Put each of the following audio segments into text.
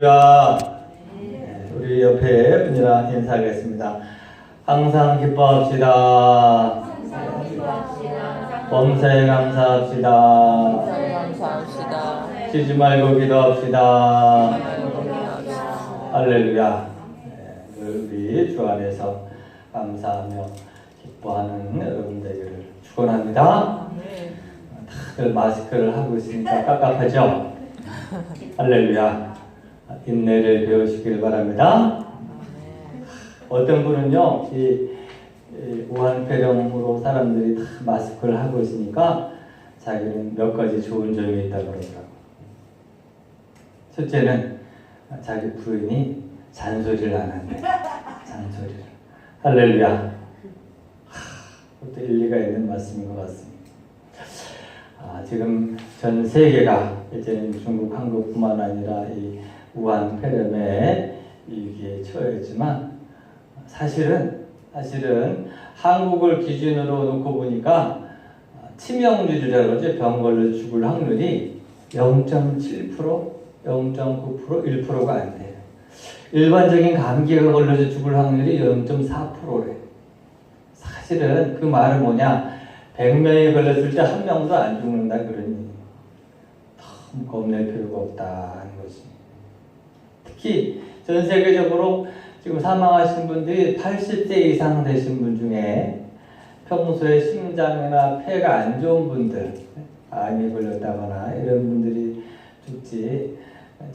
우리 옆에 분이랑 인사하겠습니다. 항상 기뻐합시다. 범사에 감사합시다. 쉬지 말고 기도합시다. 할렐루야. 우리 주 안에서 감사하며 기뻐하는 여러분 되기를 축원합니다. 다들 마스크를 하고 있으니까 깝깝하죠? 할렐루야. 인내를 배우시길 바랍니다. 어떤 분은요, 이 우한폐렴으로 사람들이 다 마스크를 하고 있으니까 자기는 몇 가지 좋은 점이 있다고 그러더라고요. 첫째는 자기 부인이 잔소리를 안 한대. 잔소리를. 할렐루야. 그것도 일리가 있는 말씀인 것 같습니다. 지금 전 세계가 이제는 중국, 한국뿐만 아니라 이 우한폐렴에 위기에 처했지만 사실은 한국을 기준으로 놓고 보니까 치명률이라고 그러죠. 병 걸려 죽을 확률이 0.7%, 0.9%, 1%가 안 돼요. 일반적인 감기가 걸려서 죽을 확률이 0.4%래. 사실은 그 말은 뭐냐? 100명이 걸렸을 때 1명도 안 죽는다 그러니 너무 겁낼 필요가 없다는 것입니다. 특히 전 세계적으로 지금 사망하신 분들이 80세 이상 되신 분 중에 평소에 심장이나 폐가 안 좋은 분들, 암이 걸렸다거나 이런 분들이 죽지,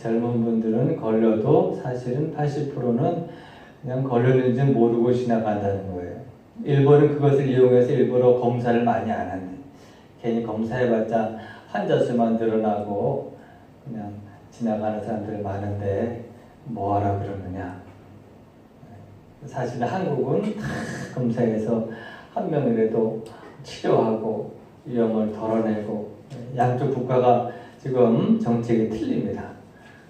젊은 분들은 걸려도 사실은 80%는 그냥 걸렸는지 모르고 지나간다는 거예요. 일본은 그것을 이용해서 일부러 검사를 많이 안 한대. 괜히 검사해봤자 환자 수만 늘어나고 그냥 지나가는 사람들 많은데 뭐하라 그러느냐. 사실 한국은 다 검사해서 한 명이라도 치료하고 위험을 덜어내고 양쪽 국가가 지금 정책이 틀립니다.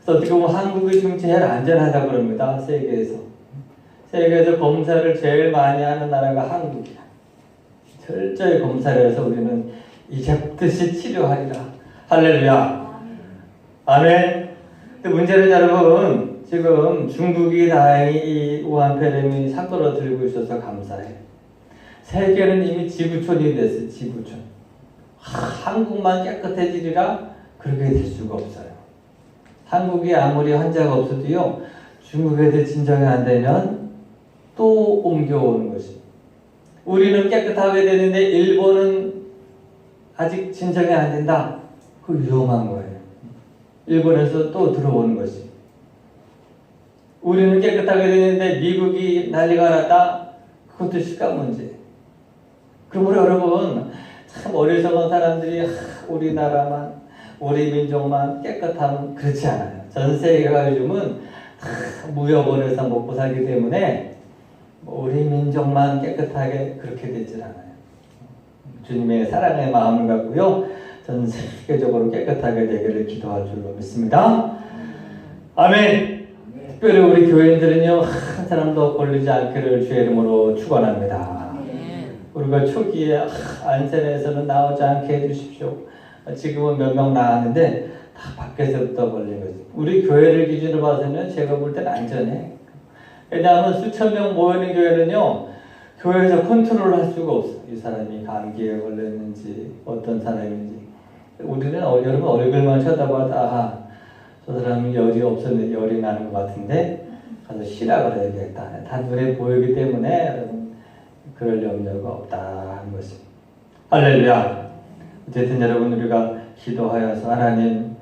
그래서 어떻게 보면 한국이 지금 제일 안전하다고 그럽니다. 세계에서 검사를 제일 많이 하는 나라가 한국이야. 철저히 검사를 해서 우리는 이제듯이 치료하리라. 할렐루야. 아멘. 근데 문제는 여러분, 지금 중국이 다행히 이 우한폐렴이 사건을 들고 있어서 감사해. 세계는 이미 지구촌이 됐어요. 지구촌. 한국만 깨끗해지리라? 그렇게 될 수가 없어요. 한국이 아무리 환자가 없어도요, 중국에도 진정이 안 되면 또 옮겨오는 것입니다. 우리는 깨끗하게 되는데 일본은 아직 진정이 안 된다. 그거 위험한 거예요. 일본에서 또 들어오는 것이. 우리는 깨끗하게 되는데 미국이 난리가 났다. 그것도 시간 문제. 그러므로 여러분, 참 어리석은 사람들이 우리나라만, 우리 민족만 깨끗하면 그렇지 않아요. 전 세계가 요즘은 무역원에서 먹고 살기 때문에 우리 민족만 깨끗하게 그렇게 되질 않아요. 주님의 사랑의 마음을 갖고요, 전 세계적으로 깨끗하게 되기를 기도할 줄로 믿습니다. 아멘. 특별히 우리 교인들은요, 한 사람도 걸리지 않기를 주의 이름으로 축원합니다. 우리가 초기에 안전에서는 나오지 않게 해주십시오. 지금은 몇 명 나왔는데 다 밖에서부터 걸린 거지. 우리 교회를 기준으로 봐서는 제가 볼 때는 안전해. 왜냐하면 수천 명 모이는 교회는요, 교회에서 컨트롤 할 수가 없어. 이 사람이 감기에 걸렸는지 어떤 사람인지. 우리는 여러분 얼굴만 쳐다봐도 저 사람이 열이 없었는데 열이 나는 것 같은데 가서 쉬라 그래야겠다. 다 눈에 보이기 때문에 여러분 그럴 염려가 없다 하는 것입니다. 할렐루야. 어쨌든 여러분, 우리가 기도하여서 하나님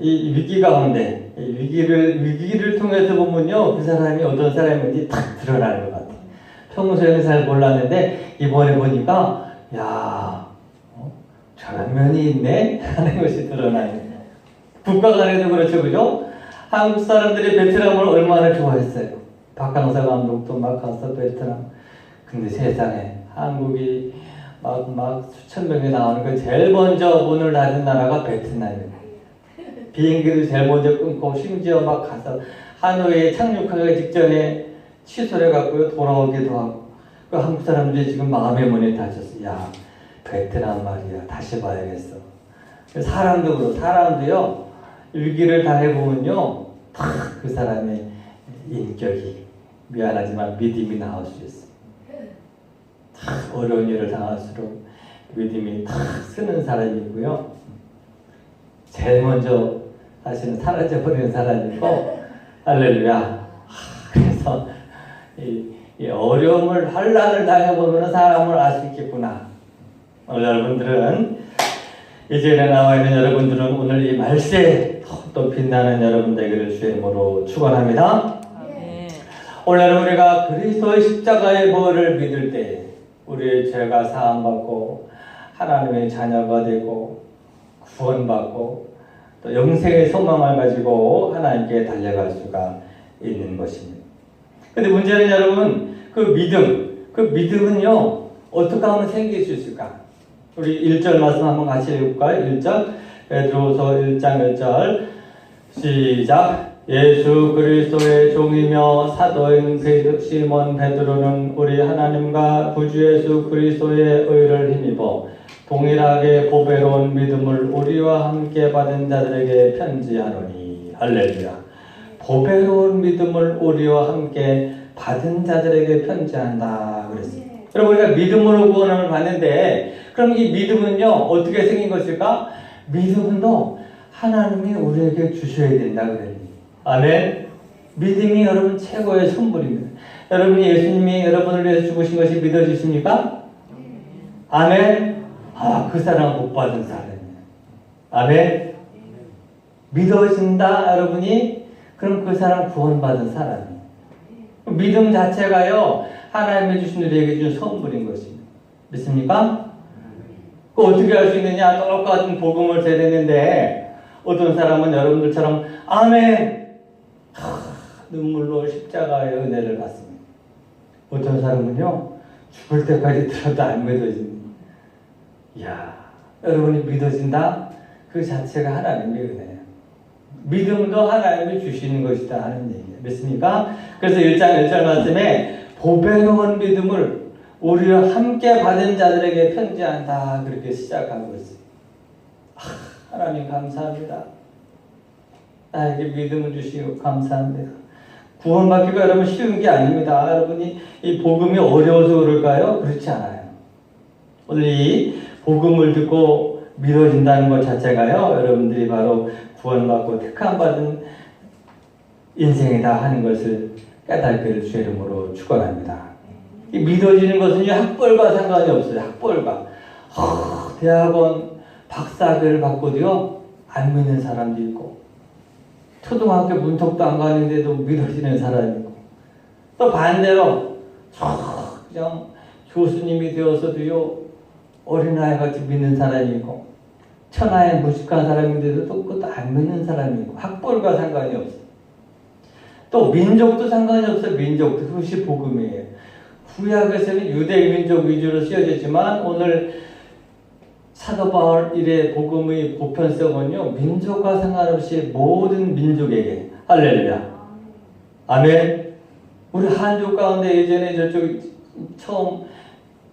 이 위기 가운데 위기를 통해서 보면요, 그 사람이 어떤 사람인지 딱 드러나는 것 같아요. 평소에는 잘 몰랐는데 이번에 보니까 저런 면이 있네 하는 것이 드러나요. 국가 간에도 그렇죠, 그죠? 한국 사람들이 베트남을 얼마나 좋아했어요. 박항서 감독도 막 가서 베트남. 근데 세상에 한국이 막 수천 명이 나오는 거 제일 먼저 문을 닫은 나라가 베트남이에요. 비행기도 제일 먼저 끊고 심지어 막 가서 하노이에 착륙하기 직전에 취소를 해갖고요, 돌아오기도 하고. 그 한국 사람들이 지금 마음의 문이 닫혔어. 야, 베트남 말이야, 다시 봐야겠어. 사람도요, 위기를 당해보면요, 그 사람의 인격이 미안하지만 믿음이 나올 수 있어. 어려운 일을 당할수록 믿음이 탁 쓰는 사람이고요. 제일 먼저 사실은 사라져버리는 사람이고, 할렐루야. 그래서 이 어려움을, 환난을 당해보면 사람을 알 수 있겠구나. 오늘 여러분들은, 이전에 나와 있는 여러분들은 오늘 이 말세에 또 빛나는 여러분 되기를 주의 이름으로 축원합니다. 오늘 우리가 그리스도의 십자가의 보혈을 믿을 때 우리의 죄가 사함받고 하나님의 자녀가 되고 구원받고 또 영생의 소망을 가지고 하나님께 달려갈 수가 있는 것입니다. 근데 문제는 여러분, 그 믿음은요, 어떻게 하면 생길 수 있을까? 우리 1절 말씀 한번 같이 읽을까요? 1절, 베드로서 1장 1절, 시작. 예수 그리스도의 종이며 사도인 시몬 베드로는 우리 하나님과 구주 예수 그리스도의 의를 힘입어 동일하게 보배로운 믿음을 우리와 함께 받은 자들에게 편지하노니. 할렐루야. 보배로운 믿음을 우리와 함께 받은 자들에게 편지한다 그랬어요. 여러분, 우리가 믿음으로 구원을 받는데, 그럼 이 믿음은요 어떻게 생긴 것일까? 믿음은요 하나님이 우리에게 주셔야 된다 그래요. 아멘. 믿음이 여러분 최고의 선물입니다. 여러분이 예수님이 여러분을 위해서 죽으신 것이 믿어지십니까? 아멘. 그 사람 못 받은 사람이에요. 아멘. 믿어진다 여러분이, 그럼 그 사람 구원받은 사람이에요. 믿음 자체가요 하나님이 주신 우리에게 준 선물인 것입니다. 믿습니까? 그 어떻게 할 수 있느냐? 똑같은 복음을 전했는데 어떤 사람은 여러분들처럼 아멘 눈물로 십자가의 은혜를 받습니다. 어떤 사람은요 죽을 때까지 들어도 안 믿어집니다. 이야, 여러분이 믿어진다? 그 자체가 하나님의 은혜예요. 믿음도 하나님이 주시는 것이다 하는 얘기예요. 믿습니까? 그래서 1장 1절 말씀에 보배로운 믿음을 우리와 함께 받은 자들에게 편지한다 그렇게 시작하고 있어요. 하나님 감사합니다. 나에게 믿음을 주시고 감사합니다. 구원받기가 여러분 쉬운 게 아닙니다. 여러분이 이 복음이 어려워서 그럴까요? 그렇지 않아요. 오늘 이 복음을 듣고 믿어진다는 것 자체가요 여러분들이 바로 구원받고 택함받은 인생이다 하는 것을 깨닫기를 주의 이름으로 축원합니다. 이 믿어지는 것은요 학벌과 상관이 없어요. 학벌과 대학원 박사학위를 받고도요 안 믿는 사람도 있고, 초등학교 문턱도 안 가는데도 믿어지는 사람이 있고, 또 반대로 그냥 교수님이 되어서도요 어린아이같이 믿는 사람이 있고, 천하에 무식한 사람인데도 또 그것도 안 믿는 사람이 있고, 학벌과 상관이 없어요. 또 민족도 상관이 없어요. 민족도 그것이 복음이에요. 구약에서는 유대 민족 위주로 쓰여졌지만 오늘 사도 바울 일의 복음의 보편성은요 민족과 상관없이 모든 민족에게. 할렐루야. 아멘. 우리 한족 가운데 예전에 저쪽 처음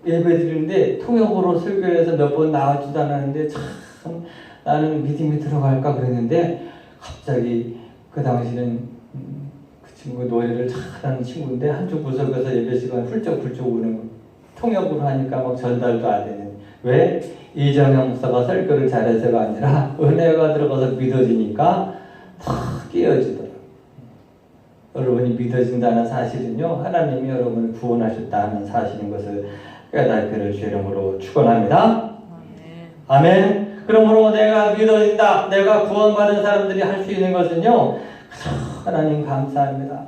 예배 드리는데 통역으로 설교해서 몇 번 나와주도 않았는데 참 나는 믿음이 들어갈까 그랬는데, 갑자기 그 당시는 그 친구 노래를 잘하는 친구인데 한쪽 구석에서 예배 시간에 훌쩍훌쩍 우는 거. 통역으로 하니까 막 전달도 안 되는. 왜? 이정영 목사가 설교를 잘해서가 아니라 은혜가 들어가서 믿어지니까 다 깨어지더라고요. 여러분이 믿어진다는 사실은요 하나님이 여러분을 구원하셨다는 사실인 것을 깨닫기를 주의 이름으로 축원합니다. 아멘. 그러므로 내가 믿어진다, 내가 구원받은 사람들이 할 수 있는 것은요 하나님 감사합니다.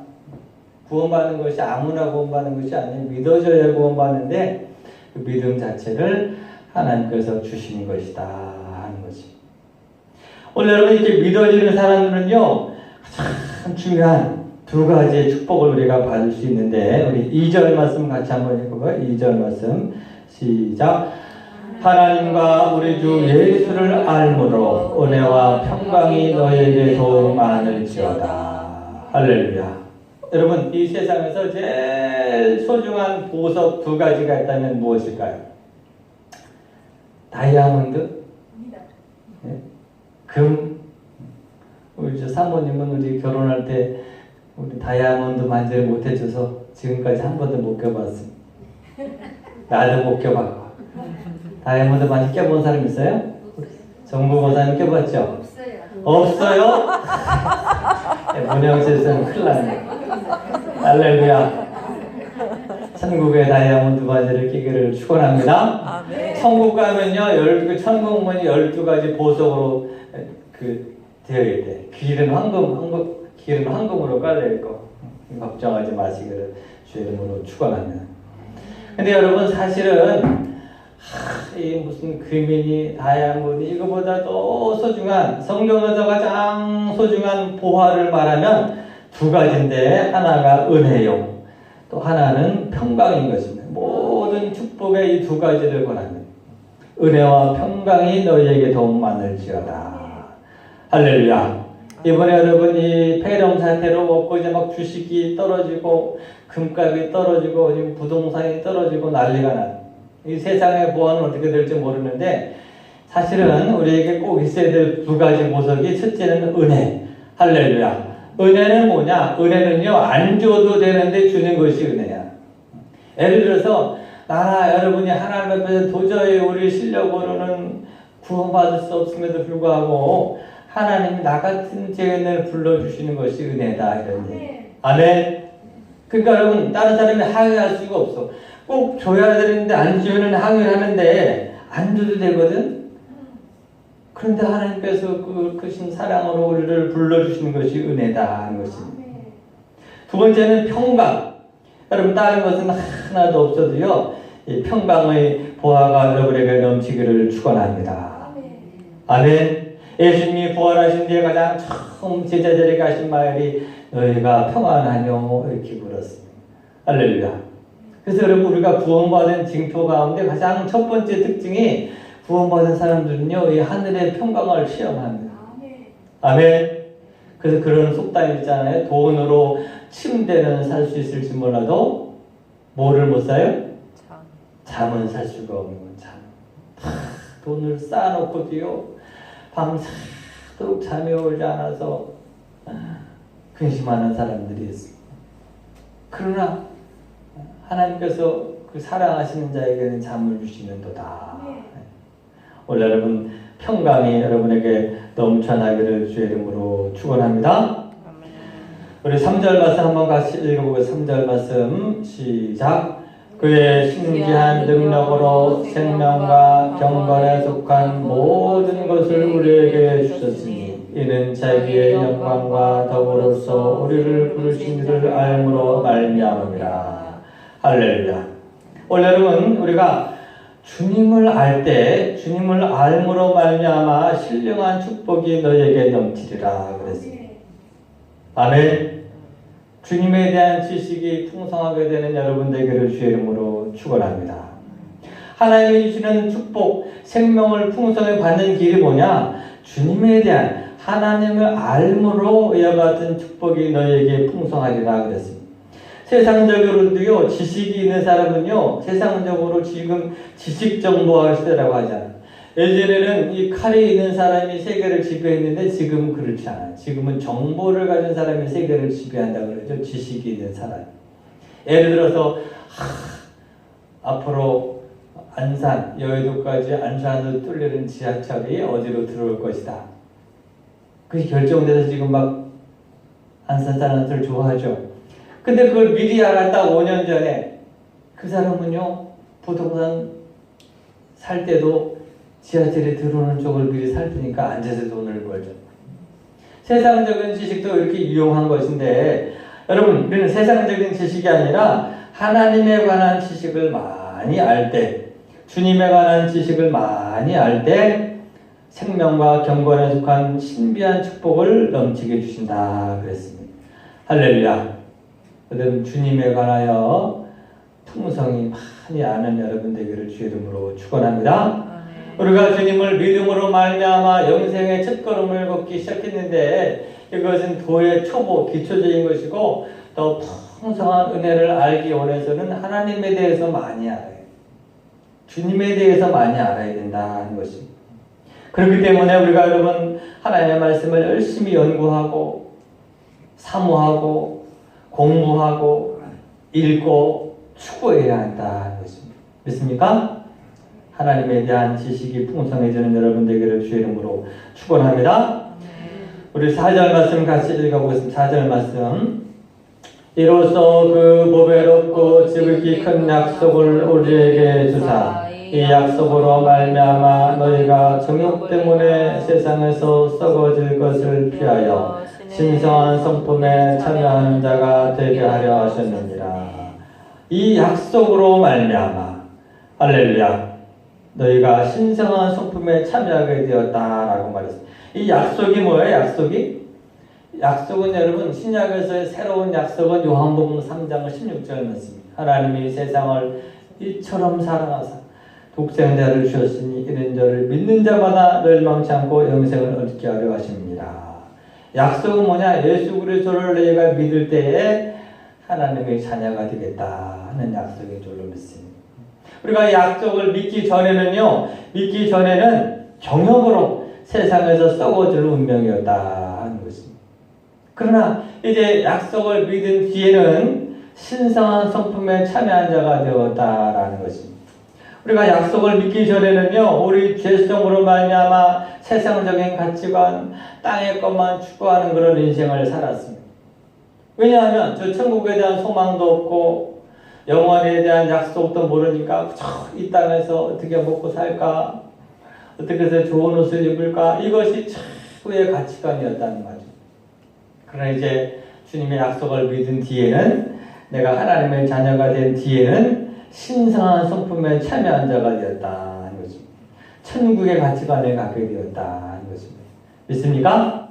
구원받는 것이 아무나 구원받는 것이 아니에요. 믿어져야 구원받는데 그 믿음 자체를 하나님께서 주신 것이다 하는 거지. 오늘 여러분 이렇게 믿어지는 사람들은요 참 중요한 두 가지의 축복을 우리가 받을 수 있는데, 우리 2절 말씀 같이 한번 읽어봐요. 2절 말씀 시작. 하나님과 우리 주 예수를 알므로 은혜와 평강이 너희에게도 많을지어다. 할렐루야. 여러분 이 세상에서 제일 소중한 보석 두 가지가 있다면 무엇일까요? 다이아몬드, 네? 금, 우리 저 사모님은 우리 결혼할 때 우리 다이아몬드 반지를 못 해줘서 지금까지 한 번도 못 껴봤습니다. 나도 못 껴봤고. 다이아몬드 반지 껴본 사람 있어요? 정부 고사님 껴봤죠? 없어요? 문영실에서는 큰일 났네. 할렐루야. 천국의 다이아몬드 반지를 끼기를 축원합니다. 천국 가면요, 천국문이 12가지 보석으로 되어 있대. 길은 황금으로 깔려 있고, 걱정하지 마시기를 주의 이름으로 축원합니다. 근데 여러분, 사실은 이 무슨 금이니 다이아몬드 이거보다 더 소중한, 성경에서 가장 소중한 보화를 말하면 두 가지인데, 하나가 은혜요, 또 하나는 평강인 것입니다. 모든 축복의 이 두 가지를 권합니다. 은혜와 평강이 너희에게 도움 많을지어다. 할렐루야. 이번에 여러분 이 폐렴 사태로 먹고 이제 막 주식이 떨어지고 금값이 떨어지고 지금 부동산이 떨어지고 난리가 나. 이 세상의 보안은 어떻게 될지 모르는데, 사실은 우리에게 꼭 있어야 될 두 가지 보석이, 첫째는 은혜. 할렐루야. 은혜는 뭐냐? 은혜는요, 안 줘도 되는데 주는 것이 은혜야. 예를 들어서 여러분이 하나님 앞에서 도저히 우리 실력으로는 구원받을 수 없음에도 불구하고 하나님이 나 같은 죄인을 불러주시는 것이 은혜다, 이런 얘기. 아멘. 그러니까 여러분, 다른 사람이 항의할 수가 없어. 꼭 줘야 되는데 안 주면 항의를 하는데 안 줘도 되거든. 그런데 하나님께서 그 크신 사랑으로 우리를 불러주시는 것이 은혜다 하는 것입니다. 두 번째는 평강. 여러분, 다른 것은 하나도 없어도요, 이 평강의 보화가 여러분에게 넘치기를 축원합니다. 아멘. 예수님이 부활하신 뒤에 가장 처음 제자들에게 하신 말이 너희가 평안하뇨, 이렇게 물었습니다. 할렐루야. 그래서 여러분, 우리가 구원받은 징표 가운데 가장 첫 번째 특징이, 구원받은 사람들은요, 이 하늘의 평강을 시험합니다. 아멘. 그래서 그런 속담이 있잖아요. 돈으로 침대는 살 수 있을지 몰라도 뭐를 못 사요? 잠은 살 수가 없는 건 잠. 돈을 쌓아놓고도요, 밤새도록 잠이 오지 않아서 근심하는 사람들이 있습니다. 그러나 하나님께서 그 사랑하시는 자에게는 잠을 주시는도다. 오늘 여러분, 평강이 여러분에게 넘쳐나기를 주의 이름으로 축원합니다. 우리 3절 말씀 한번 같이 읽어보겠습니다. 3절 말씀 시작. 그의 신기한 능력으로 생명과 경건에 속한 모든 것을 우리에게 주셨으니 이는 자기의 영광과 더불어서 우리를 부르신 이를 알므로 말미암음이라. 할렐루야. 오늘 여러분, 우리가 주님을 알 때, 주님을 알므로 말미암아 신령한 축복이 너희에게 넘치리라 그랬습니다. 아멘. 주님에 대한 지식이 풍성하게 되는 여러분 되기를 주의 이름으로 축원합니다. 하나님이 주시는 축복, 생명을 풍성히 받는 길이 뭐냐? 주님에 대한 하나님을 알므로 이와 같은 축복이 너희에게 풍성하리라 그랬습니다. 세상적으로도요, 지식이 있는 사람은요, 세상적으로 지금 지식 정보화 시대라고 하잖아요. 예전에는 이 칼이 있는 사람이 세계를 지배했는데 지금은 그렇지 않아요. 지금은 정보를 가진 사람이 세계를 지배한다고 그러죠. 지식이 있는 사람. 예를 들어서 앞으로 안산, 여의도까지 안산으로 뚫리는 지하철이 어디로 들어올 것이다. 그게 결정돼서 지금 막 안산 사람들 좋아하죠. 근데 그걸 미리 알았다 5년 전에 그 사람은요, 부동산 살 때도 지하철에 들어오는 쪽을 미리 살 테니까 앉아서 돈을 벌죠. 세상적인 지식도 이렇게 유용한 것인데, 여러분, 우리는 세상적인 지식이 아니라 하나님에 관한 지식을 많이 알 때, 주님에 관한 지식을 많이 알 때 생명과 경건에 속한 신비한 축복을 넘치게 주신다 그랬습니다. 할렐루야. 여러분, 주님에 관하여 풍성히 많이 아는 여러분 되기를 주의 이름으로 축원합니다. 우리가 주님을 믿음으로 말미암아 영생의 첫걸음을 걷기 시작했는데, 이것은 도의 초보, 기초적인 것이고, 더 풍성한 은혜를 알기 원해서는 하나님에 대해서 많이 알아야 돼요. 주님에 대해서 많이 알아야 된다는 것입니다. 그렇기 때문에 우리가 여러분, 하나님의 말씀을 열심히 연구하고 사모하고 공부하고 읽고 추구해야 한다는 것입니다. 믿습니까? 하나님에 대한 지식이 풍성해지는 여러분 되기를 주의 이름으로 축원합니다. 우리 4절 말씀 같이 읽어보겠습니다. 4절 말씀. 이로써 그 보배롭고 지극히 큰 약속을 우리에게 주사 이 약속으로 말미암아 너희가 정욕 때문에 세상에서 썩어질 것을 피하여 신성한 성품에 참여하는 자가 되게 하려 하셨느니라. 이 약속으로 말미암아 할렐루야 너희가 신성한 성품에 참여하게 되었다라고 말했습니다. 이 약속이 뭐예요? 약속은 여러분 신약에서의 새로운 약속은 요한복음 3장 16절 말씀입니다. 하나님이 세상을 이처럼 사랑하사 독생자를 주셨으니 이런 자를 믿는 자마다 멸망치 않고 영생을 얻게 하려 하십니다. 약속은 뭐냐? 예수 그리스도를 너희가 믿을 때에 하나님의 자녀가 되겠다 하는 약속인 줄로 믿습니다. 우리가 약속을 믿기 전에는 정욕으로 세상에서 썩어질 운명이었다 하는 것입니다. 그러나 이제 약속을 믿은 뒤에는 신성한 성품에 참여한 자가 되었다라는 것입니다. 우리가 약속을 믿기 전에는요, 우리 죄성으로 말미암아 세상적인 가치관, 땅의 것만 추구하는 그런 인생을 살았습니다. 왜냐하면 저 천국에 대한 소망도 없고 영원에 대한 약속도 모르니까 이 땅에서 어떻게 먹고 살까, 어떻게 해서 좋은 옷을 입을까, 이것이 최고의 가치관이었다는 말이죠. 그러나 이제 주님의 약속을 믿은 뒤에는, 내가 하나님의 자녀가 된 뒤에는 신성한 성품에 참여한 자가 되었다는 것입니다. 천국의 가치관을 갖게 되었다는 것입니다. 믿습니까?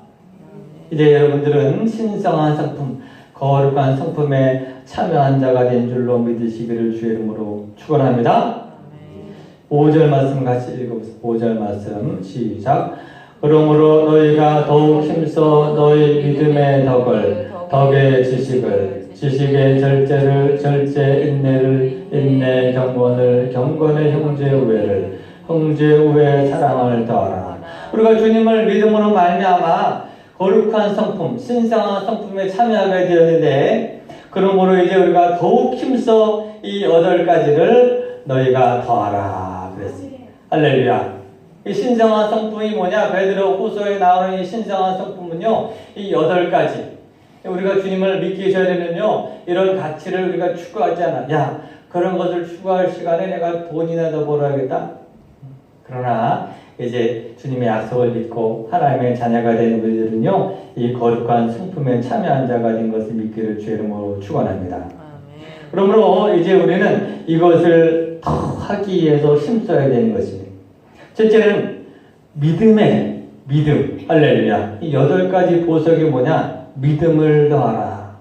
이제 여러분들은 신성한 성품, 거룩한 성품에 참여한 자가 된 줄로 믿으시기를 주의 이름으로 축원합니다. 5절 말씀 같이 읽어보세요. 5절 말씀 시작. 그러므로 너희가 더욱 힘써 너희 믿음의 덕의 지식의 절제를 인내를 인내 경건을 형제 우애의 사랑을 더하라. 우리가 주님을 믿음으로 말미암아 거룩한 성품, 신성한 성품에 참여하게 되었는데, 그러므로 이제 우리가 더욱 힘써 이 8가지를 너희가 더하라 그랬습니다. 할렐루야. 이 신성한 성품이 뭐냐? 베드로 후서에 나오는 이 신성한 성품은요, 이 8가지. 우리가 주님을 믿기 전에는요, 이런 가치를 우리가 추구하지 않아. 야, 그런 것을 추구할 시간에 내가 돈이나 더 벌어야겠다. 그러나 이제 주님의 약속을 믿고 하나님의 자녀가 되는 우리들은요, 이 거룩한 성품에 참여한 자가 된 것을 믿기를 주의 이름으로 축원합니다. 그러므로 이제 우리는 이것을 더 하기 위해서 힘써야 되는 것입니다. 첫째는 믿음. 할렐루야. 이 8가지 보석이 뭐냐? 믿음을 더하라.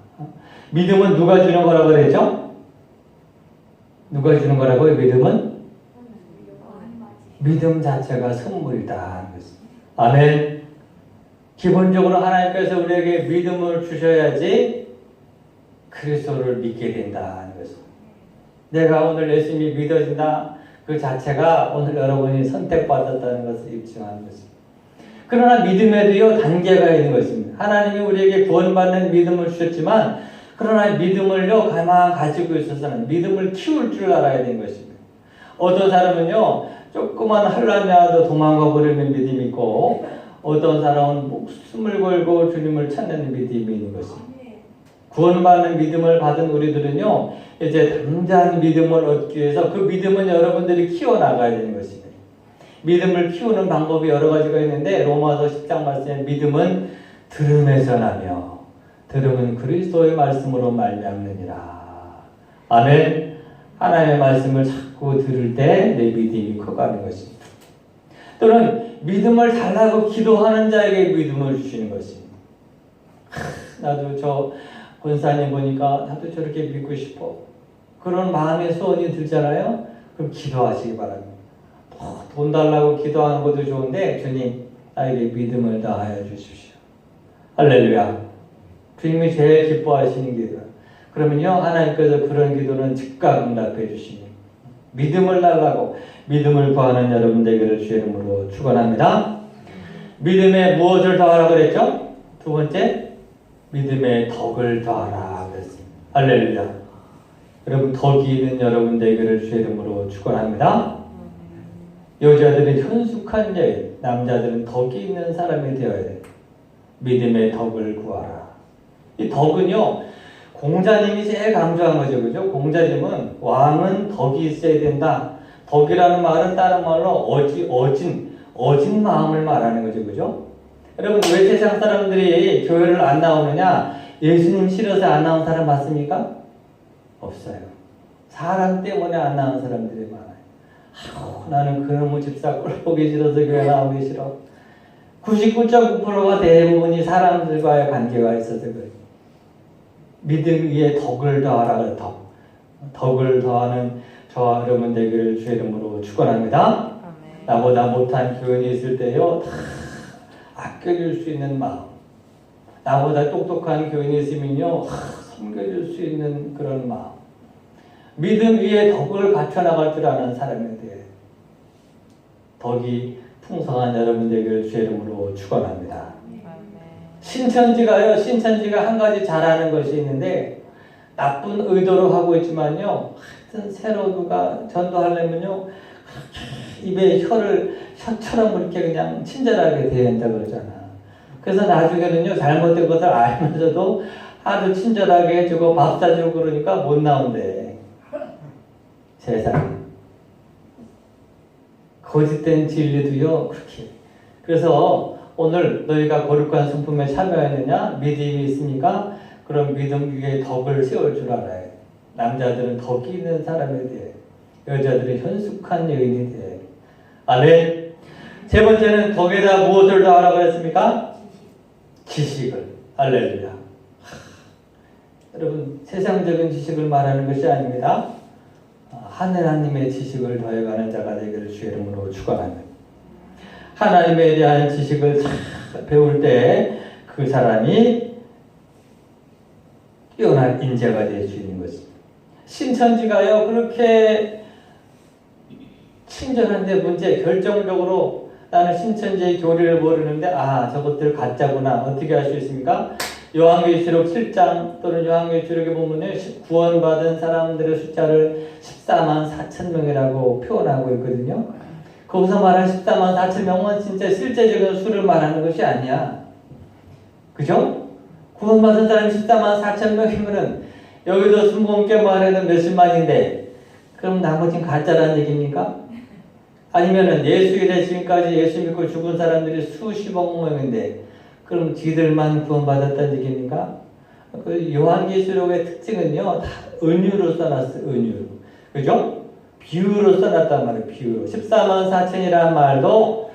믿음은 누가 주는 거라고 그랬죠? 누가 주는 거라고요? 믿음 자체가 선물이다. 아멘. 기본적으로 하나님께서 우리에게 믿음을 주셔야지 그리스도를 믿게 된다는 것입니다. 내가 오늘 예수님이 믿어진다. 그 자체가 오늘 여러분이 선택받았다는 것을 입증하는 것입니다. 그러나 믿음에도요, 단계가 있는 것입니다. 하나님이 우리에게 구원받는 믿음을 주셨지만, 그러나 믿음을요, 가만 가지고 있어서는 믿음을 키울 줄 알아야 되는 것입니다. 어떤 사람은요, 조그만 환란이 와도 도망가 버리는 믿음이 있고, 어떤 사람은 목숨을 걸고 주님을 찾는 믿음이 있는 것입니다. 구원받는 믿음을 받은 우리들은요, 이제 당장 믿음을 얻기 위해서 그 믿음은 여러분들이 키워나가야 되는 것입니다. 믿음을 키우는 방법이 여러 가지가 있는데, 로마서 10장 말씀에 믿음은 들음에서 나며 들음은 그리스도의 말씀으로 말미암느니라. 아멘. 하나님의 말씀을 자꾸 들을 때 내 믿음이 커가는 것입니다. 또는 믿음을 달라고 기도하는 자에게 믿음을 주시는 것입니다. 나도 저 권사님 보니까 나도 저렇게 믿고 싶어. 그런 마음의 소원이 들잖아요. 그럼 기도하시기 바랍니다. 돈 달라고 기도하는 것도 좋은데, 주님 나에게 믿음을 다하여 주십시오. 할렐루야. 주님이 제일 기뻐하시는 기도. 그러면요, 하나님께서 그런 기도는 즉각 응답해 주십니다. 믿음을 달라고 믿음을 구하는 여러분 되기를 주의 이름으로 축원합니다. 믿음에 무엇을 더하라 그랬죠? 두 번째, 믿음의 덕을 더하라 그랬습니다. 할렐루야. 여러분, 덕이 있는 여러분 되기를 주의 이름으로 축원합니다. 여자들은 현숙한 여인, 남자들은 덕이 있는 사람이 되어야 돼. 믿음의 덕을 구하라. 이 덕은요, 공자님이 제일 강조한 거죠. 그죠? 공자님은 왕은 덕이 있어야 된다. 덕이라는 말은 다른 말로 어진 마음을 말하는 거죠. 그죠? 여러분, 왜 세상 사람들이 교회를 안 나오느냐? 예수님 싫어서 안 나온 사람 봤습니까? 없어요. 사람 때문에 안 나온 사람들이 많아요. 나는 그놈의 집사 꼴 보기 싫어서 교회 나오기 싫어. 99.9%가 대부분이 사람들과의 관계가 있어서 그래요. 믿음 위에 덕을 더하라 그래. 덕을 더하는 저와 여러분 되기를 주의 이름으로 축원합니다. 나보다 못한 교인이 있을 때요, 다 아껴줄 수 있는 마음. 나보다 똑똑한 교인이 있으면요, 섬겨줄 수 있는 그런 마음. 믿음 위에 덕을 갖춰나갈 줄 아는 사람에 대해 덕이 풍성한 여러분 되기를 주의 이름으로 축원합니다. 신천지가요, 신천지가 한 가지 잘하는 것이 있는데, 나쁜 의도로 하고 있지만요, 하여튼 새로 누가 전도하려면요, 입에 혀처럼 그렇게 그냥 친절하게 대한다 그러잖아. 그래서 나중에는요, 잘못된 것을 알면서도 하도 친절하게 해주고 밥 사주고 그러니까 못 나온대. 세상에. 거짓된 진리도요, 그렇게. 그래서 오늘 너희가 거룩한 성품에 참여하느냐? 믿음이 있으니까 그런 믿음 위에 덕을 세울 줄 알아야 돼. 남자들은 덕이 있는 사람에 대해, 여자들은 현숙한 여인이 돼. 아멘. 세 번째는 덕에다 무엇을 더하라고 했습니까? 지식을. 할렐루야. 여러분, 세상적인 지식을 말하는 것이 아닙니다. 하나님의 지식을 더해가는 자가 되기를 주의 이름으로 축원합니다. 하나님에 대한 지식을 배울 때 그 사람이 뛰어난 인재가 될 수 있는 것입니다. 신천지가요, 그렇게 친절한데 문제 결정적으로 나는 신천지의 교리를 모르는데 저것들 가짜구나. 어떻게 알 수 있습니까? 요한계시록 7장 또는 요한계시록에 보면 구원받은 사람들의 숫자를 14만 4천 명이라고 표현하고 있거든요. 거기서 말하는 14만 4천 명은 진짜 실제적인 수를 말하는 것이 아니야. 그죠? 구원받은 사람이 14만 4천 명이면은 여기도 순복음교만 해도 몇십만인데 그럼 나머지는 가짜라는 얘기입니까? 아니면은 예수 이래 지금까지 예수 믿고 죽은 사람들이 수십억 명인데 그럼 지들만 구원받았다는 얘기입니까? 그 요한계시록의 특징은요, 다 은유로 써놨어요. 은유로. 그죠? 비유로 써놨단 말이에요. 비유로. 14만 4천이라는 말도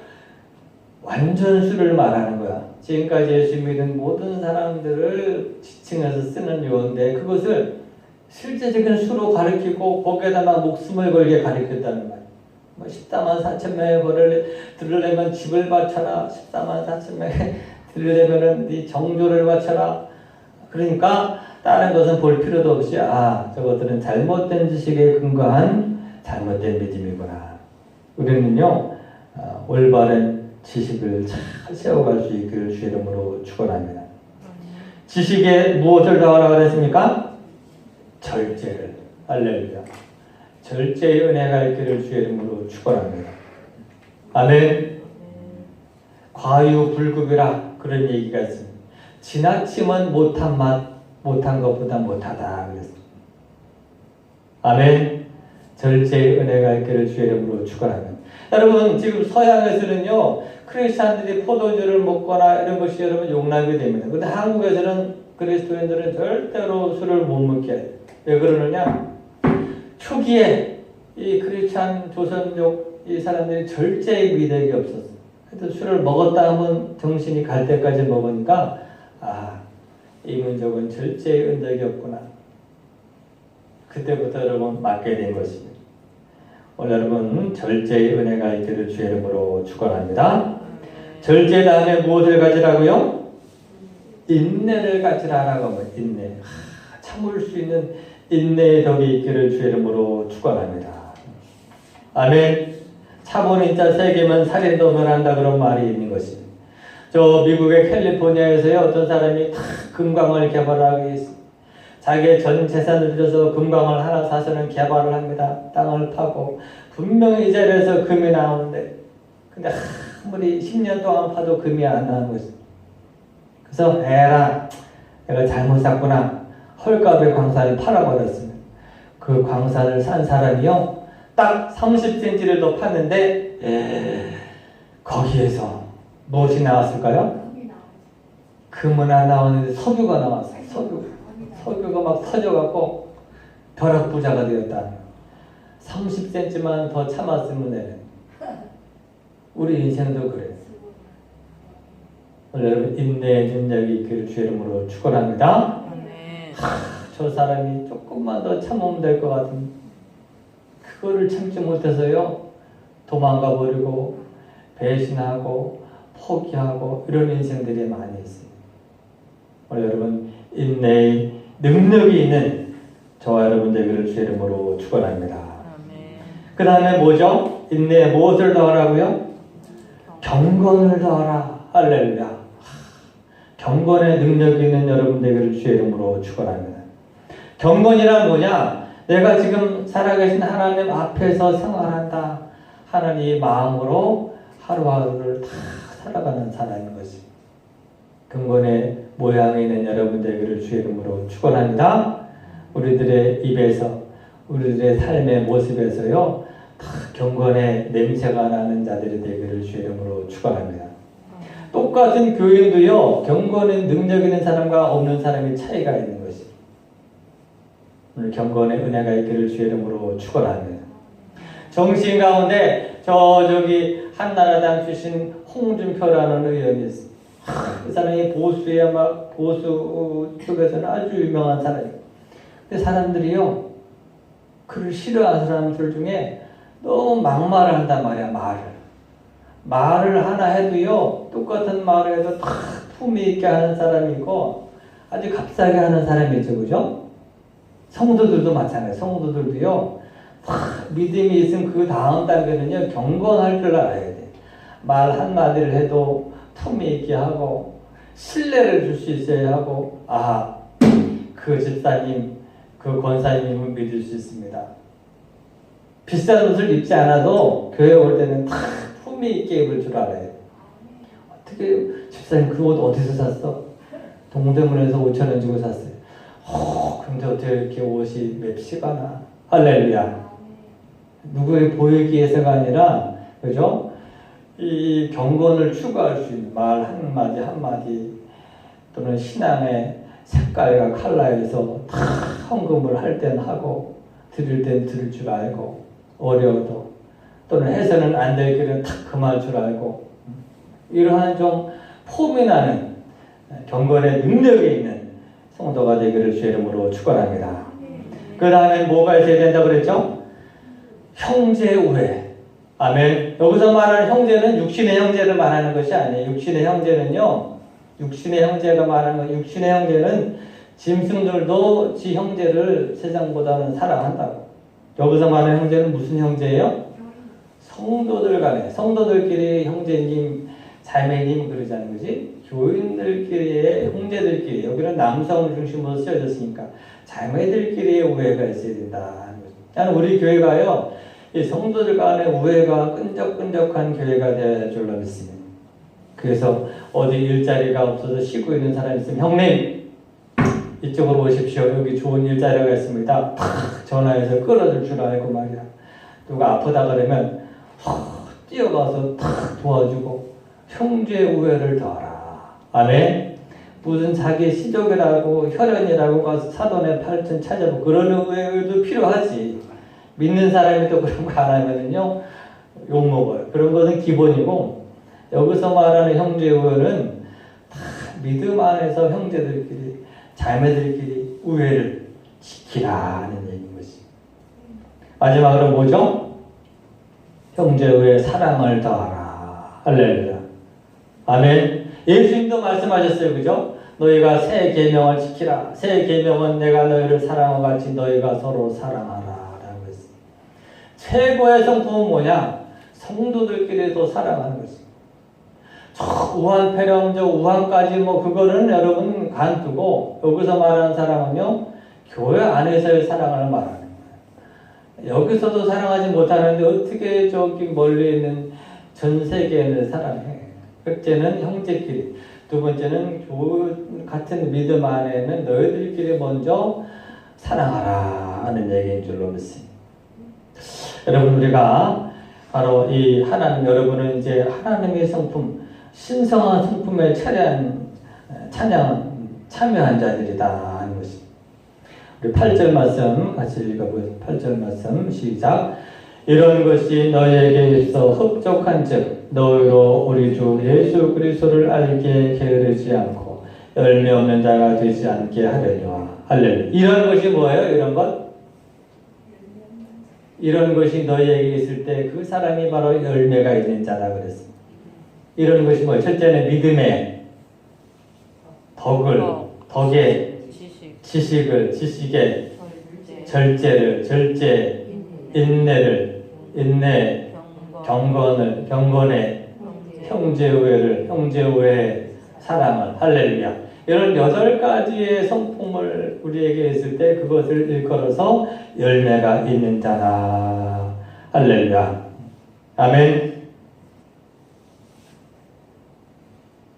완전 수를 말하는 거야. 지금까지 예수 믿은 모든 사람들을 지칭해서 쓰는 요인데 그것을 실제적인 수로 가리키고 거기에다 막 목숨을 걸게 가리켰다는 말이에요. 14만 4천 명의 벌을 들으려면 집을 바쳐라. 14만 4천 명의 들으려면은 네 정조를 바쳐라. 그러니까 다른 것은 볼 필요도 없이 저것들은 잘못된 지식에 근거한 잘못된 믿음이구나. 우리는요, 올바른 지식을 잘 세워갈 수 있기를 주의 이름으로 축원합니다. 지식에 무엇을 더하라고 그랬습니까? 절제를. 할렐루야. 절제의 은혜가 있기를 주의 이름으로 축원합니다. 아멘. 과유불급이라 그런 얘기가 있습니다. 지나치면 못한 맛, 못한 것보다 못하다 그랬습니다. 아멘. 절제의 은혜가 있기를 주의 이름으로 축원합니다. 여러분, 지금 서양에서는요, 크리스찬들이 포도주를 먹거나 이런 것이 여러분 용납이 됩니다. 근데 한국에서는 그리스도인들은 절대로 술을 못 먹게 해요. 왜 그러느냐? 초기에 이 크리스찬 조선족 이 사람들이 절제의 미덕이 없었어요. 그래서 술을 먹었다 하면 정신이 갈 때까지 먹으니까 이 민족은 절제의 은덕이 없구나. 그때부터 여러분 맞게 된 것입니다. 오늘 여러분 절제의 은혜가 있기를 주의 이름으로 축원합니다. 절제 다음에 무엇을 가지라고요? 인내를 가지라라고 합니다. 인내. 참을 수 있는 인내의 덕이 있기를 주의 이름으로 축원합니다. 아멘. 차보는 자 세계면 살인도 면한다 그런 말이 있는 것입니다. 저 미국의 캘리포니아에서요, 어떤 사람이 다 금광을 개발하기 위해서 자기의 전 재산을 들여서 금광을 하나 사서는 개발을 합니다. 땅을 파고 분명히 이 자리에서 금이 나오는데 근데 아무리 10년 동안 파도 금이 안 나는 거지. 그래서 에라 내가 잘못 샀구나. 헐값에 광산을 팔아버렸으면 그 광산을 산 사람이요 딱 30cm를 더 팠는데 거기에서 무엇이 나왔을까요? 금은 안 나오는데 석유가 나왔어요. 석유가 막 터져갖고 벼락부자가 되었다. 30cm만 더 참았으면 되는. 우리 인생도 그래요. 여러분 인내의 능력이 있기를 주의 이름으로 축원합니다. 저 사람이 조금만 더 참으면 될 것 같은 그거를 참지 못해서요 도망가 버리고 배신하고 포기하고 이런 인생들이 많이 있습니다. 여러분 인내의 능력이 있는 저와 여러분 되기를 주의 이름으로 축원합니다. 그 다음에 뭐죠? 인내에 무엇을 더하라고요? 경건을 더하라. 할렐루야. 경건의 능력이 있는 여러분 되기를 주의 이름으로 축원합니다. 경건이란 뭐냐? 내가 지금 살아계신 하나님 앞에서 생활한다. 하나님의 마음으로 하루하루를 다 살아가는 사람인 것이. 경건의 모양이 있는 여러분 되기를 주의 이름으로 축원합니다. 우리들의 입에서 우리들의 삶의 모습에서요 다 경건의 냄새가 나는 자들이 되기를 주의 이름으로 축원합니다. 똑같은 교인도요 경건의 능력 있는 사람과 없는 사람이 차이가 있는 것이. 오늘 경건의 은혜가 있기를 주의 이름으로 축원합니다. 정치인 가운데 저기 한나라당 출신 홍준표라는 의원이 있습니다. 그 사람이 보수에 막 보수 쪽에서는 아주 유명한 사람이에요. 근데 사람들이요 그를 싫어하는 사람들 중에 너무 막말을 한단 말이야. 말을 하나 해도요 똑같은 말을 해도 다 품위 있게 하는 사람이 있고 아주 값싸게 하는 사람이 있죠. 그죠? 성도들도 마찬가지예요. 성도들도요 다 믿음이 있으면 그 다음 단계는요 경건할 줄 알아야 돼. 말 한마디를 해도 품위 있게 하고 신뢰를 줄 수 있어야 하고 그 집사님 그 권사님을 믿을 수 있습니다. 비싼 옷을 입지 않아도 교회 올 때는 다 품위 있게 입을 줄 알아야 돼. 어떻게 집사님 그 옷 어디서 샀어? 동대문에서 5,000원 주고 샀어요. 근데 어떻게 이렇게 옷이 맵시가 나? 할렐루야. 누구의 보이기 위해서가 아니라 그죠? 이 경건을 추구할 수 있는 말 한마디 한마디 또는 신앙의 색깔과 컬러에서 다 헌금을 할 땐 하고 드릴 땐 드릴 줄 알고 어려워도 또는 해서는 안 될 길은 탁 금할 줄 알고 이러한 좀 폼이 나는 경건의 능력이 있는 성도가 되기를 주의 이름으로 축원합니다. 그 다음에 뭐가 있어야 된다고 그랬죠? 형제 우애. 아멘. 여기서 말하는 형제는 육신의 형제를 말하는 것이 아니에요. 육신의 형제는요 육신의 형제가 말하는 건 육신의 형제는 짐승들도 지 형제를 세상보다는 사랑한다고. 여기서 말하는 형제는 무슨 형제예요? 성도들 간에 성도들끼리 형제님 자매님 그러자는 거지. 교인들끼리의 형제들끼리 여기는 남성을 중심으로 쓰여졌으니까 자매들끼리의 우애가 있어야 된다는 거죠. 나는 우리 교회가요 이 성도들 간의 우애가 끈적끈적한 교회가 될 줄로 믿습니다. 그래서 어디 일자리가 없어서 쉬고 있는 사람이 있으면 형님 이쪽으로 오십시오. 여기 좋은 일자리가 있습니다. 탁 전화해서 끌어줄 줄 알고 말이야. 누가 아프다 그러면 뛰어가서 탁 도와주고 형제 우애를 더하라. 아멘. 무슨 자기 시족이라고 혈연이라고 가서 사돈의 팔천 찾아보고 그런 우애도 필요하지. 믿는 사람이 또 그런 거 안 하면은요 욕먹어요. 그런 것은 기본이고 여기서 말하는 형제 우애는 다 믿음 안에서 형제들끼리 자매들끼리 우애를 지키라는 얘기인 것이. 마지막으로 뭐죠? 형제 우애 사랑을 더하라. 할렐루야. 아멘. 예수님도 말씀하셨어요. 그죠? 너희가 새 계명을 지키라. 새 계명은 내가 너희를 사랑한 같이 너희가 서로 사랑하라. 라고 했습니다. 최고의 성품은 뭐냐? 성도들끼리도 사랑하는 것입니다. 우한 폐렴, 우한까지 뭐 그거는 여러분 간두고 여기서 말하는 사랑은요 교회 안에서의 사랑을 말하는 거예요. 여기서도 사랑하지 못하는데 어떻게 저기 멀리 있는 전 세계인을 사랑해? 첫째는 형제끼리, 두 번째는 같은 믿음 안에는 너희들끼리 먼저 사랑하라 하는 얘기인 줄로 믿습니다. 여러분 우리가 바로 이 하나님, 여러분은 이제 하나님의 성품, 신성한 성품에 참여한 자들이다 하는 것입니다. 우리 8절 말씀 같이 읽어보겠습니다. 8절 말씀 시작. 이런 것이 너희에게 있어 흡족한즉 너희로 우리 주 예수 그리스도를 알게 게으르지 않고 열매 없는 자가 되지 않게 하려니와. 할렐루야. 이런 것이 뭐예요? 이런 것? 이런 것이 너희에게 있을 때 그 사람이 바로 열매가 있는 자라 그랬습니다. 이런 것이 뭐예요? 첫째는 믿음의 덕의 지식의 절제, 인내, 경건의 형제우애의 사랑을. 할렐루야. 이런 8가지의 성품을 우리에게 있을 때 그것을 일컬어서 열매가 있는 자라. 할렐루야. 아멘.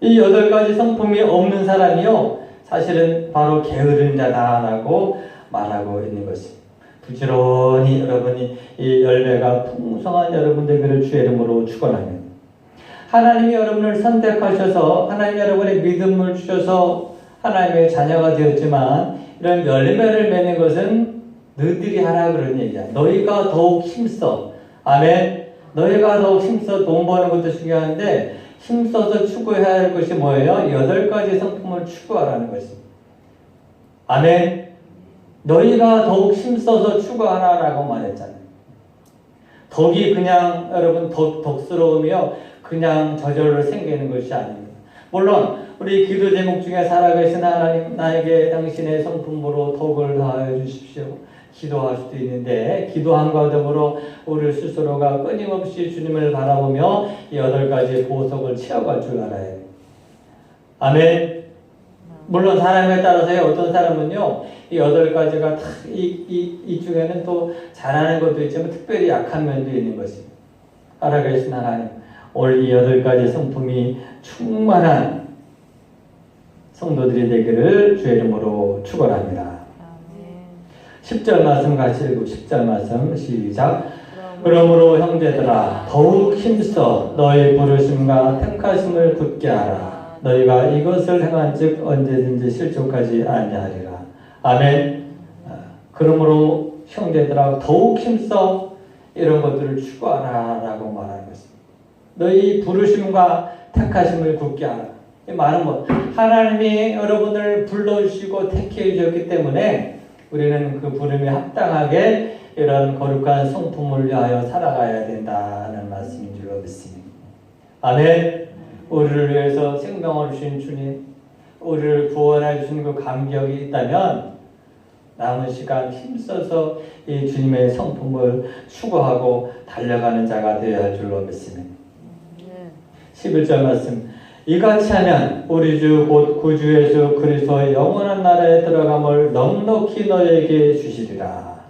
이 8가지 성품이 없는 사람이요 사실은 바로 게으른 자다라고 말하고 있는 것입니다. 부지런히 여러분이 이 열매가 풍성한 여러분들을 주의 이름으로 축원합니다. 하나님이 여러분을 선택하셔서 하나님이 여러분의 믿음을 주셔서 하나님의 자녀가 되었지만 이런 열매를 맺는 것은 너희들이 하라 그런 얘기야. 너희가 더욱 힘써. 아멘. 너희가 더욱 힘써 돈 버는 것도 중요한데 힘써서 추구해야 할 것이 뭐예요? 8가지 성품을 추구하라는 것입니다. 아멘. 너희가 더욱 힘써서 추구하라라고 말했잖아요. 덕이 그냥 여러분 덕스러우며 그냥 저절로 생기는 것이 아닙니다. 물론 우리 기도 제목 중에 살아계신 하나님 나에게 당신의 성품으로 덕을 다하여 주십시오. 기도할 수도 있는데 기도함과 더불어 우리 스스로가 끊임없이 주님을 바라보며 이 8가지 보석을 채워갈 줄 알아야 해요. 아멘. 물론 사람에 따라서요. 어떤 사람은요 이 8가지가 다 이 중에는 또 잘하는 것도 있지만 특별히 약한 면도 있는 것입니다. 살아계신 하나님 오늘 이 8가지 성품이 충만한 성도들이 되기를 주의 이름으로 축원합니다. 10절 말씀 같이 읽고 10절 말씀 시작. 그러므로 형제들아 더욱 힘써 너희 부르심과 택하심을 굳게 하라. 너희가 이것을 행한즉 언제든지 실족하지 아니하리라. 아멘. 그러므로 형제들아 더욱 힘써 이런 것들을 추구하라라고 말하는 것입니다. 너희 부르심과 택하심을 굳게 하라. 이 말은 뭐 하나님이 여러분을 불러주시고 택해 주셨기 때문에 우리는 그 부름에 합당하게 이런 거룩한 성품을 위하여 살아가야 된다는 말씀인 줄로 믿습니다. 아멘. 우리를 위해서 생명을 주신 주님, 우리를 구원해 주신 그 감격이 있다면 남은 시간 힘써서 이 주님의 성품을 추구하고 달려가는 자가 되어야 할 줄로 믿습니다. 11절 말씀. 이같이 하면 우리 주 곧 구주 예수 그리스도의 영원한 나라에 들어감을 넉넉히 너에게 주시리라.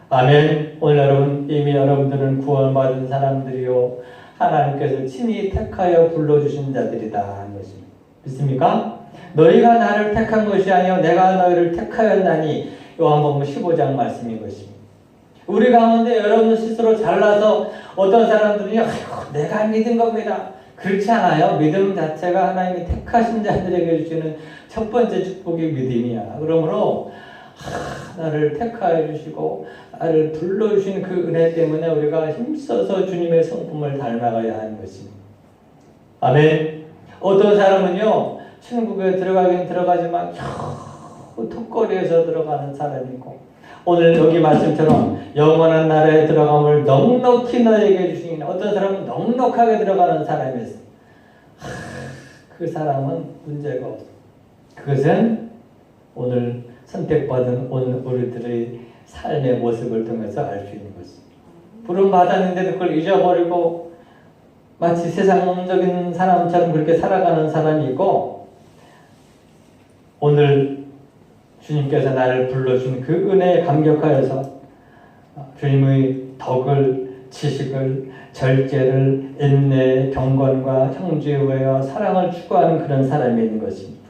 아멘. 오늘 여러분 이미 여러분들은 구원받은 사람들이요 하나님께서 친히 택하여 불러주신 자들이다 하는 것입니다. 믿습니까? 너희가 나를 택한 것이 아니요 내가 너희를 택하였나니 요한복음 15장 말씀인 것입니다. 우리 가운데 여러분 스스로 잘나서 어떤 사람들이 내가 믿은 겁니다. 그렇지 않아요. 믿음 자체가 하나님이 택하신 자들에게 주시는 첫 번째 축복이 믿음이야. 그러므로 나를 택하여 주시고 나를 불러주신 그 은혜 때문에 우리가 힘써서 주님의 성품을 닮아가야 하는 것입니다. 아멘. 어떤 사람은요 천국에 들어가긴 들어가지만 턱걸이에서 들어가는 사람이 있고 오늘 여기 말씀처럼 영원한 나라에 들어감을 넉넉히 너에게 주시니 어떤 사람은 넉넉하게 들어가는 사람이 있어. 그 사람은 문제가 없어. 그것은 오늘 선택받은 우리들의 삶의 모습을 통해서 알 수 있는 것입니다. 부름 받았는데도 그걸 잊어버리고 마치 세상적인 사람처럼 그렇게 살아가는 사람이 있고, 오늘 주님께서 나를 불러준 그 은혜에 감격하여서 주님의 덕을, 지식을, 절제를, 인내, 경건과 형제와 사랑을 추구하는 그런 사람이 있는 것입니다.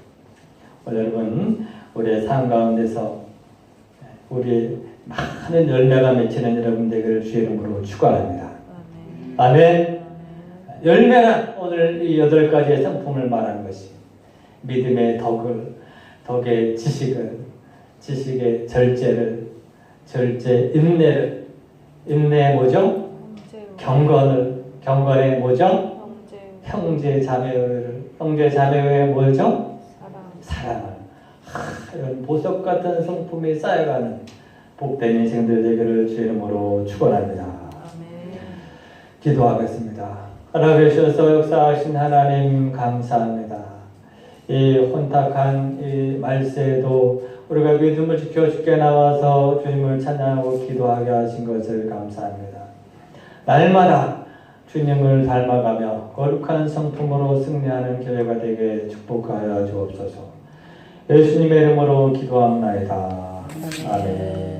여러분, 우리의 삶 가운데서 우리의 많은 열매가 맺히는 여러분 되기를 주의 이름으로 축원합니다. 아멘. 열매란 오늘 이 8가지의 성품을 말하는 것입니다. 믿음의 덕을, 덕의 지식을, 지식의 절제를, 절제 인내를, 인내의 뭐죠? 경건을, 경건의 뭐죠? 형제 자매를, 형제 자매의 뭐죠? 사랑을. 이런 보석 같은 성품이 쌓여가는 복된 인생들 되기를 주의 이름으로 축원합니다. 기도하겠습니다. 살아계셔서 역사하신 하나님 감사합니다. 이 혼탁한 이 말세에도 우리가 믿음을 지켜 주께 나와서 주님을 찬양하고 기도하게 하신 것을 감사합니다. 날마다 주님을 닮아가며 거룩한 성품으로 승리하는 교회가 되게 축복하여 주옵소서. 예수님의 이름으로 기도합나이다. 아멘.